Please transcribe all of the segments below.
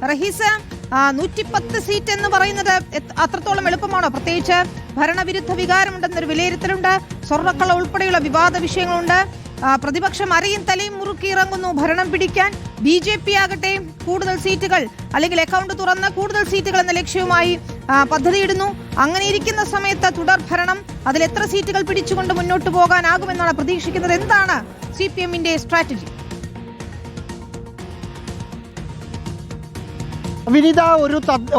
Rahees, 110 seat എന്ന് പറയുന്നത് അത്രത്തോളം എളുപ്പമാണോ? പ്രത്യേകിച്ച് ഭരണവിരുദ്ധ വികാരമുണ്ടെന്നൊരു വിലയിരുത്തലുണ്ട്, സ്വർണ്ണക്കള്ള ഉൾപ്പെടെയുള്ള വിവാദ വിഷയങ്ങളുണ്ട്. പ്രതിപക്ഷം അരയും തലയും മുറുക്കി ഇറങ്ങുന്നു ഭരണം പിടിക്കാൻ. BJP ആകട്ടെ കൂടുതൽ സീറ്റുകൾ അല്ലെങ്കിൽ അക്കൗണ്ട് തുറന്ന് കൂടുതൽ സീറ്റുകൾ എന്ന ലക്ഷ്യവുമായി പദ്ധതിയിടുന്നു. അങ്ങനെ ഇരിക്കുന്ന സമയത്ത് തുടർ ഭരണം, അതിൽ എത്ര സീറ്റുകൾ പിടിച്ചുകൊണ്ട് മുന്നോട്ട് പോകാനാകുമെന്നാണ് പ്രതീക്ഷിക്കുന്നത്? എന്താണ് CPM-ന്റെ സ്ട്രാറ്റജി? വിനീത,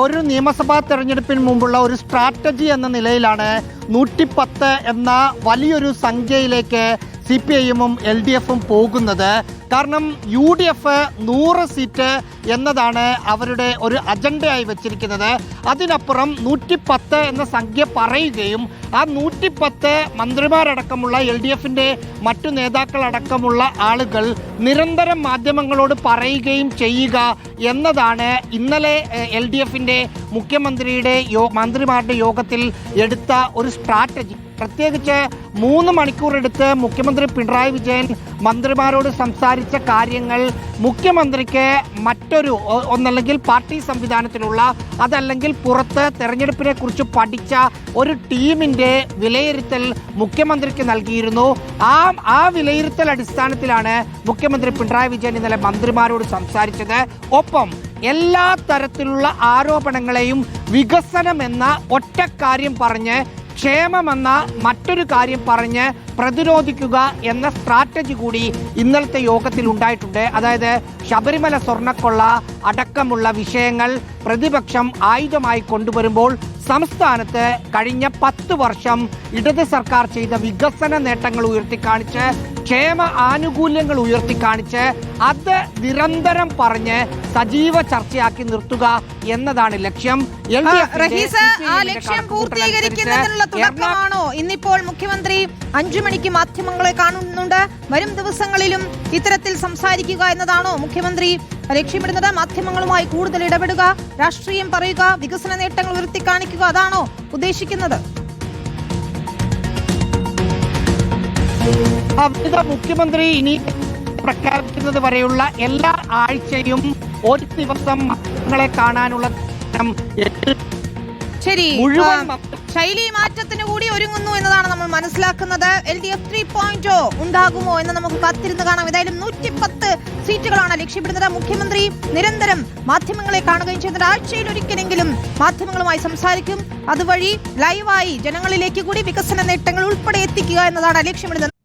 ഒരു നിയമസഭാ തെരഞ്ഞെടുപ്പിന് മുമ്പുള്ള ഒരു സ്ട്രാറ്റജി എന്ന നിലയിലാണ് 110 എന്ന വലിയൊരു സംഖ്യയിലേക്ക് CPI-ഉം LDF-ഉം പോകുന്നത്. കാരണം UDF 100 സീറ്റ് എന്നതാണ് അവരുടെ ഒരു അജണ്ടയായി വെച്ചിരിക്കുന്നത്. അതിനപ്പുറം 110 എന്ന സംഖ്യ പറയുകയും ആ 110 മന്ത്രിമാരടക്കമുള്ള LDF-ന്റെ മറ്റു നേതാക്കളടക്കമുള്ള ആളുകൾ നിരന്തരം മാധ്യമങ്ങളോട് പറയുകയും ചെയ്യുക എന്നതാണ് ഇന്നലെ LDF-ന്റെ മന്ത്രിമാരുടെ യോഗത്തിൽ എടുത്ത ഒരു സ്ട്രാറ്റജി. പ്രത്യേകിച്ച് 3 മണിക്കൂർ എടുത്ത് മുഖ്യമന്ത്രി പിണറായി വിജയൻ മന്ത്രിമാരോട് സംസാരിച്ച കാര്യങ്ങൾ മുഖ്യമന്ത്രിക്ക് ഒന്നല്ലെങ്കിൽ പാർട്ടി സംവിധാനത്തിലുള്ള അതല്ലെങ്കിൽ പുറത്ത് തെരഞ്ഞെടുപ്പിനെ കുറിച്ച് പഠിച്ച ഒരു ടീമിൻ്റെ വിലയിരുത്തൽ മുഖ്യമന്ത്രിക്ക് നൽകിയിരുന്നു. ആ വിലയിരുത്തൽ അടിസ്ഥാനത്തിലാണ് മുഖ്യമന്ത്രി പിണറായി വിജയൻ ഇന്നലെ മന്ത്രിമാരോട് സംസാരിച്ചത്. ഒപ്പം എല്ലാ തരത്തിലുള്ള ആരോപണങ്ങളെയും വികസനം എന്ന ഒറ്റ കാര്യം പറഞ്ഞ്, ക്ഷേമമെന്ന മറ്റൊരു കാര്യം പറഞ്ഞ് പ്രതിരോധിക്കുക എന്ന സ്ട്രാറ്റജി കൂടി ഇന്നലത്തെ യോഗത്തിൽ ഉണ്ടായിട്ടുണ്ട്. അതായത് ശബരിമല സ്വർണ്ണക്കൊള്ള അടക്കമുള്ള വിഷയങ്ങൾ പ്രതിപക്ഷം ആയുധമായി കൊണ്ടുവരുമ്പോൾ സംസ്ഥാനത്ത് കഴിഞ്ഞ 10 വർഷം ഇടത് സർക്കാർ ചെയ്ത വികസന നേട്ടങ്ങൾ ഉയർത്തിക്കാണിച്ച്, ക്ഷേമ ആനുകൂല്യങ്ങൾ ഉയർത്തിക്കാണിച്ച് അത് നിരന്തരം പറഞ്ഞ് സജീവ ചർച്ചയാക്കി നിർത്തുക എന്നതാണ് ലക്ഷ്യം. ലക്ഷ്യം പൂർത്തീകരിക്കുന്നതിനുള്ള തുടക്കമാണോ ഇന്നിപ്പോൾ? മുഖ്യമന്ത്രി 5 മണിക്ക് മാധ്യമങ്ങളെ കാണുന്നുണ്ട്. വരും ദിവസങ്ങളിലും ഇത്തരത്തിൽ സംസാരിക്കുക എന്നതാണോ മുഖ്യമന്ത്രി ലക്ഷ്യമിടുന്നത്? മാധ്യമങ്ങളുമായി കൂടുതൽ ഇടപെടുക, രാഷ്ട്രീയം പറയുക, വികസന നേട്ടങ്ങൾ ഉയർത്തിക്കാണിക്കുക, അതാണോ ഉദ്ദേശിക്കുന്നത്? മുഖ്യമന്ത്രി ഇനി പ്രഖ്യാപിക്കുന്നത് വരെയുള്ള എല്ലാ ആഴ്ചയും ഒരു ദിവസം മാധ്യമങ്ങളെ കാണാനുള്ള ശരി, ശൈലി മാറ്റത്തിന് കൂടി ഒരുങ്ങുന്നു എന്നതാണ് നമ്മൾ മനസ്സിലാക്കുന്നത്. LDF 3.0 ഉണ്ടാകുമോ എന്ന് നമുക്ക് കാത്തിരുന്ന് കാണാം. ഏതായാലും 110 സീറ്റുകളാണ് ലക്ഷ്യമിടുന്നത്. മുഖ്യമന്ത്രി നിരന്തരം മാധ്യമങ്ങളെ കാണുകയും ചെയ്യുന്നത്. ആഴ്ചയിൽ ഒരിക്കലെങ്കിലും മാധ്യമങ്ങളുമായി സംസാരിക്കും. അതുവഴി ലൈവായി ജനങ്ങളിലേക്ക് കൂടി വികസന നേട്ടങ്ങൾ ഉൾപ്പെടെ എത്തിക്കുക എന്നതാണ് ലക്ഷ്യമിടുന്നത്.